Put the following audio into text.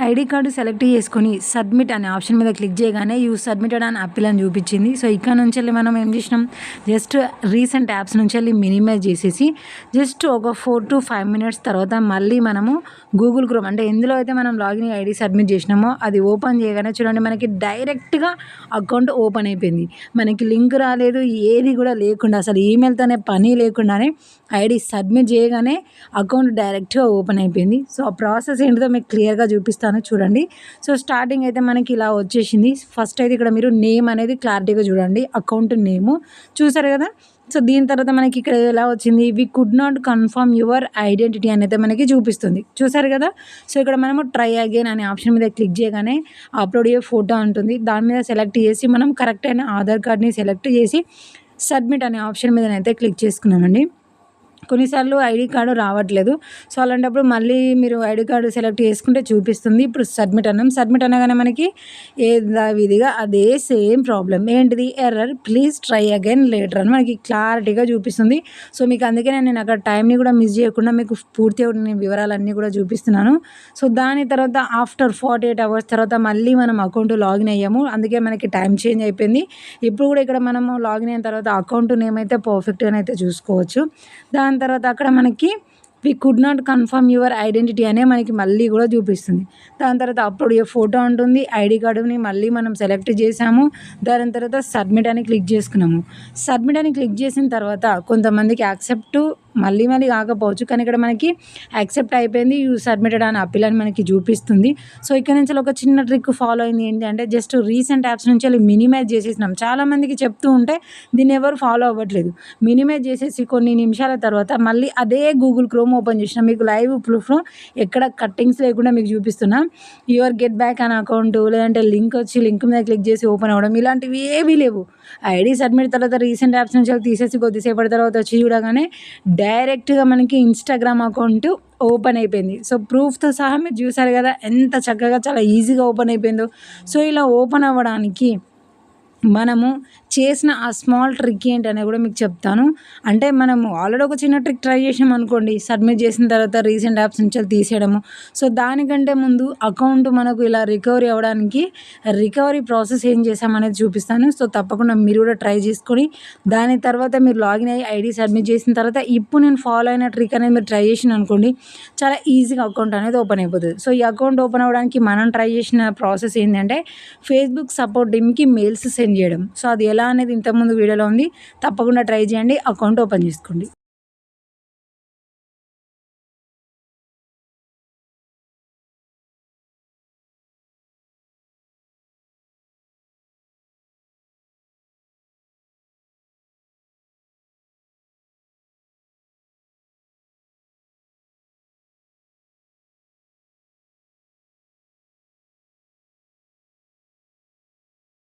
ID card select చేసుకొని submit అనే option మీద క్లిక్ చేయగానే యూ సబ్మిటెడ్ అని యాపిల్ అని చూపించింది. సో ఇక్కడ నుంచి వెళ్ళి మనం ఏం చేసినాం, జస్ట్ రీసెంట్ యాప్స్ నుంచి వెళ్ళి మినిమైజ్ చేసేసి జస్ట్ ఒక 4 to 5 minutes తర్వాత మళ్ళీ మనము గూగుల్ క్రోమ్ అంటే ఎందులో అయితే మనం లాగిన్ ఐడి సబ్మిట్ చేసినామో అది ఓపెన్ చేయగానే చూడండి మనకి డైరెక్ట్గా అకౌంట్ ఓపెన్ అయిపోయింది. మనకి లింక్ రాలేదు, ఏది కూడా లేకుండా అసలు ఈమెయిల్తోనే పని లేకుండానే ఐడి సబ్మిట్ చేయగానే అకౌంట్ డైరెక్ట్గా ఓపెన్ అయిపోయింది. సో ఆ ప్రాసెస్ ఏంటిదో మీకు క్లియర్గా చూపిస్తాను చూడండి. సో స్టార్టింగ్ అయితే మనకి ఇలా వచ్చేసింది. ఫస్ట్ అయితే ఇక్కడ మీరు నేమ్ అనేది క్లారిటీగా చూడండి, అకౌంట్ నేము చూసారు కదా. సో దీని తర్వాత మనకి ఇక్కడ ఎలా వచ్చింది, we could not confirm your identity అనేది మనకి చూపిస్తుంది చూసారు కదా. సో ఇక్కడ మనము ట్రై అగైన్ అనే ఆప్షన్ మీద క్లిక్ చేయగానే అప్లోడ్ అయ్యే ఫోటో ఉంటుంది, దాని మీద సెలెక్ట్ చేసి మనం కరెక్ట్ అయిన ఆధార్ కార్డ్ని సెలెక్ట్ చేసి సబ్మిట్ అనే ఆప్షన్ మీద అయితే క్లిక్ చేసుకున్నామండి. కొన్నిసార్లు ఐడి కార్డు రావట్లేదు. సో అలాంటప్పుడు మళ్ళీ మీరు ఐడి కార్డు సెలెక్ట్ చేసుకుంటే చూపిస్తుంది. ఇప్పుడు సబ్మిట్ అన్నాం, సబ్మిట్ అనగానే మనకి విధిగా అదే సేమ్ ప్రాబ్లం ఏంటిది, error please try again later అని మనకి క్లారిటీగా చూపిస్తుంది. సో మీకు అందుకే నేను అక్కడ టైంని కూడా మిస్ చేయకుండా మీకు పూర్తిగా నేను వివరాలన్నీ కూడా చూపిస్తున్నాను. సో దాని తర్వాత ఆఫ్టర్ 48 hours తర్వాత మళ్ళీ మనం అకౌంట్ లాగిన్ అయ్యాము, అందుకే మనకి టైం చేంజ్ అయిపోయింది. ఇప్పుడు కూడా ఇక్కడ మనము లాగిన్ అయిన తర్వాత అకౌంట్ నేమ్ అయితే పర్ఫెక్ట్గా అయితే చూసుకోవచ్చు. దాని తర్వాత అక్కడ మనకి we could not confirm your identity అనే మనకి మళ్ళీ కూడా చూపిస్తుంది. దాని తర్వాత అప్లోడ్ ఏ ఫోటో ఉంటుంది, ఐడి కార్డుని మళ్ళీ మనం సెలెక్ట్ చేసాము, దాని తర్వాత సబ్మిట్ అని క్లిక్ చేసుకున్నాము. సబ్మిట్ అని క్లిక్ చేసిన తర్వాత కొంతమందికి యాక్సెప్ట్ మళ్ళీ కాకపోవచ్చు, కానీ ఇక్కడ మనకి యాక్సెప్ట్ అయిపోయింది, యూ సబ్మిటెడ్ అని అప్పీల్ అని మనకి చూపిస్తుంది. సో ఇక్కడ నుంచి ఒక చిన్న ట్రిక్ ఫాలో అయింది ఏంటి అంటే జస్ట్ రీసెంట్ యాప్స్ నుంచి వెళ్ళి మినిమైజ్ చేసేసినాం. చాలామందికి చెప్తూ ఉంటే దీన్ని ఎవరు ఫాలో అవ్వట్లేదు. మినిమైజ్ చేసేసి కొన్ని నిమిషాల తర్వాత మళ్ళీ అదే గూగుల్ క్రోమ్ ఓపెన్ చేసినా మీకు లైవ్ ప్రూఫ్లో ఎక్కడ కట్టింగ్స్ లేకుండా మీకు చూపిస్తున్నా. యువర్ గెట్ బ్యాక్ అనే అకౌంట్ లేదంటే లింక్ వచ్చి లింక్ మీద క్లిక్ చేసి ఓపెన్ అవ్వడం ఇలాంటివి ఏవీ లేవు. ఐడి సబ్మిట్ తర్వాత రీసెంట్ యాప్స్ నుంచి తీసేసి కొద్దిసేపటి తర్వాత వచ్చి చూడగానే డైరెక్ట్గా మనకి ఇన్స్టాగ్రామ్ అకౌంట్ ఓపెన్ అయిపోయింది. సో ప్రూఫ్తో సహా మీరు చూసారు కదా ఎంత చక్కగా చాలా ఈజీగా ఓపెన్ అయిపోయిందో. సో ఇలా ఓపెన్ అవ్వడానికి మనము చేసిన ఆ స్మాల్ ట్రిక్ ఏంటనే కూడా మీకు చెప్తాను. అంటే మనము ఆల్రెడీ ఒక చిన్న ట్రిక్ ట్రై చేసాం అనుకోండి, సబ్మిట్ చేసిన తర్వాత రీసెంట్ యాప్స్ నుంచి తీసేయడము. సో దానికంటే ముందు అకౌంట్ మనకు ఇలా రికవరీ అవ్వడానికి రికవరీ ప్రాసెస్ ఏం చేసామనేది చూపిస్తాను. సో తప్పకుండా మీరు కూడా ట్రై చేసుకొని దాని తర్వాత మీరు లాగిన్ అయ్యి ఐడి సబ్మిట్ చేసిన తర్వాత ఇప్పుడు నేను ఫాలో అయిన ట్రిక్ అనేది మీరు ట్రై చేసిన అనుకోండి, చాలా ఈజీగా అకౌంట్ అనేది ఓపెన్ అయిపోతుంది. సో ఈ అకౌంట్ ఓపెన్ అవ్వడానికి మనం ట్రై చేసిన ప్రాసెస్ ఏంటంటే ఫేస్బుక్ సపోర్ట్ టీమ్కి మెయిల్స్ సెండ్ చేయడం. సో అది ఎలా అనేది ఇంతకుముందు వీడియోలో ఉంది, తప్పకుండా ట్రై చేయండి, అకౌంట్ ఓపెన్ చేసుకోండి.